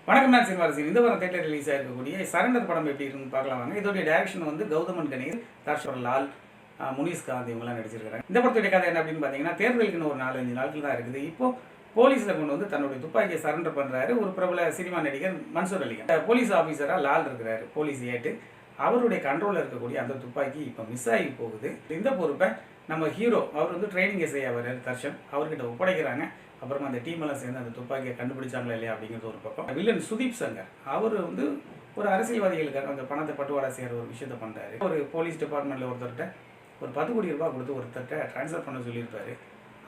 வணக்கம் நான் சினிமாரசின். இந்த வாரம் தேட்டர் ரிலீஸ் ஆகிருக்கக்கூடிய சரண்டர் படம் எப்படி இருக்குன்னு பார்க்கலாம் வாங்க. இதோடைய டைரக்ஷன் வந்து கௌதமன் கணேஷ், தர்ஷர் லால், முனிஸ் காந்த் இவங்கெல்லாம் நடிச்சிருக்காங்க. இந்த படத்துடைய கதை என்ன அப்படின்னு பார்த்தீங்கன்னா, தேர்தலுக்குன்னு ஒரு 4-5 நாட்கள் தான் இருக்குது. இப்போ போலீஸில் கொண்டு வந்து தன்னுடைய துப்பாக்கியை சரண்டர் பண்ணுறாரு ஒரு பிரபல சினிமா நடிகர் மன்சூர் அலிகான். போலீஸ் ஆஃபீஸராக லால் இருக்கிறாரு, போலீஸ் ஏட்டு. அவருடைய கண்ட்ரோலில் இருக்கக்கூடிய அந்த துப்பாக்கி இப்போ மிஸ் ஆகி போகுது. இந்த பொறுப்பை நம்ம ஹீரோ அவர் வந்து ட்ரைனிங் எஸ்ஐ வர்றாரு தர்ஷன், அவர்கிட்ட ஒப்படைக்கிறாங்க. அப்புறமா அந்த டீம் எல்லாம் சேர்ந்து அந்த துப்பாக்கியை கண்டுபிடிச்சாங்களா இல்லையா அப்படிங்கிறது ஒரு பக்கம். வில்லன் சுதீப் சங்கர் அவர் வந்து ஒரு அரசியல்வாதிகளுக்காக அந்த பணத்தை பட்டுவாடா செய்கிற ஒரு விஷயத்தை பண்ணுறாரு. ஒரு போலீஸ் டிபார்ட்மெண்ட்டில் ஒருத்தர்கிட்ட ஒரு 10 கோடி ரூபாய் கொடுத்து ஒருத்தர்கிட்ட ட்ரான்ஸ்ஃபர் பண்ண சொல்லியிருப்பாரு.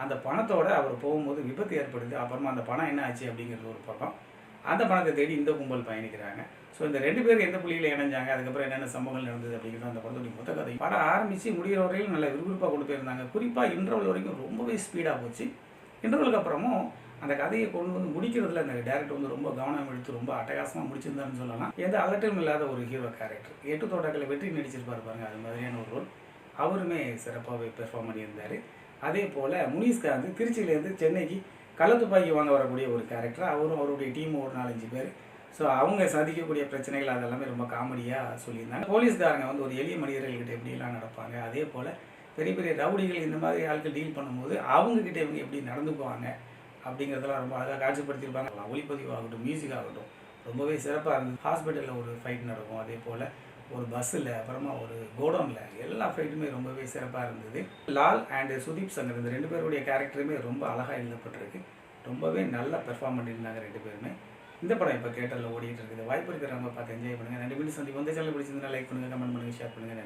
அந்த பணத்தோடு அவர் போகும்போது விபத்து ஏற்படுது. அப்புறமா அந்த பணம் என்ன ஆச்சு அப்படிங்கிறது ஒரு பக்கம். அந்த பணத்தை தேடி இந்த கும்பல் பயணிக்கிறாங்க. ஸோ இந்த 2 பேர் எந்த புள்ளியில் இணைஞ்சாங்க, அதுக்கப்புறம் என்னென்ன சம்பவங்கள் நடந்தது அப்படிங்கிறது அந்த படத்துடைய மொத்த கதை. படம் ஆரம்பித்து முடிகிற வரையிலும் நல்ல விறுவிறுப்பாக கொண்டு போயிருந்தாங்க. குறிப்பாக இன்டர்வல் வரைக்கும் ரொம்பவே ஸ்பீடாக போச்சு. இன்டர்வலுக்கு அப்புறமும் அந்த கதையை கொண்டு வந்து முடிக்கிறதுல அந்த டேரக்டர் வந்து ரொம்ப கவனம் எடுத்து ரொம்ப அட்டகாசமாக முடிச்சிருந்தாருன்னு சொல்லலாம். எந்த அலட்டும் இல்லாத ஒரு ஹீரோ கேரக்டர். 8 தோட்டக்களை வெற்றி நடிச்சிருப்பார் பாருங்க, அது மாதிரியான ஒரு ரோல். அவருமே சிறப்பாகவே பெர்ஃபார்ம் பண்ணியிருந்தார். அதே போல் முனிஸ் காந்த் திருச்சியிலேருந்து சென்னைக்கு கள்ளத்துப்பாக்கி வாங்க வரக்கூடிய ஒரு கேரக்டர். அவரும் அவருடைய டீமும் ஒரு 4-5 பேர். ஸோ அவங்க சந்திக்கக்கூடிய பிரச்சனைகள் அதெல்லாமே ரொம்ப காமெடியாக சொல்லியிருந்தாங்க. போலீஸ்காரங்க வந்து ஒரு எளிய மனிதர்கள்கிட்ட எப்படிலாம் நடப்பாங்க, அதே போல் பெரிய பெரிய ரவுடிகள் இந்த மாதிரி ஆட்கள் டீல் பண்ணும்போது அவங்கக்கிட்ட இவங்க எப்படி நடந்துக்குவாங்க அப்படிங்கிறதெல்லாம் ரொம்ப அழகாக காட்சிப்படுத்தியிருப்பாங்க. ஒளிப்பதிவு ஆகட்டும், மியூசிக் ஆகட்டும் ரொம்பவே சிறப்பாக இருந்தது. ஹாஸ்பிட்டலில் ஒரு ஃபைட் நடக்கும், அதே போல் ஒரு பஸ்ஸில், அப்புறமா ஒரு கோடவுனில், எல்லா ஃபைட்டுமே ரொம்பவே சிறப்பாக இருந்தது. லால் அண்டு சுதீப் சங்கர் இந்த 2 பேருடைய கேரக்டருமே ரொம்ப அழகாக எழுதப்பட்டிருக்கு. ரொம்பவே நல்லா பெர்ஃபார்ம் பண்ணியிருந்தாங்க 2 பேருமே. இந்த படம் இப்போ தியேட்டரில் ஓடிட்டு இருக்குது. வாய்ப்பு இருக்கிறவங்க பார்த்து என்ஜாய் பண்ணுங்கள். 2 மீண்டும் சந்திப்போம். இந்த சேனல் பிடிச்சிருந்தா லைக் பண்ணுங்கள், கமெண்ட் பண்ணுங்கள், ஷேர் பண்ணுங்கள்.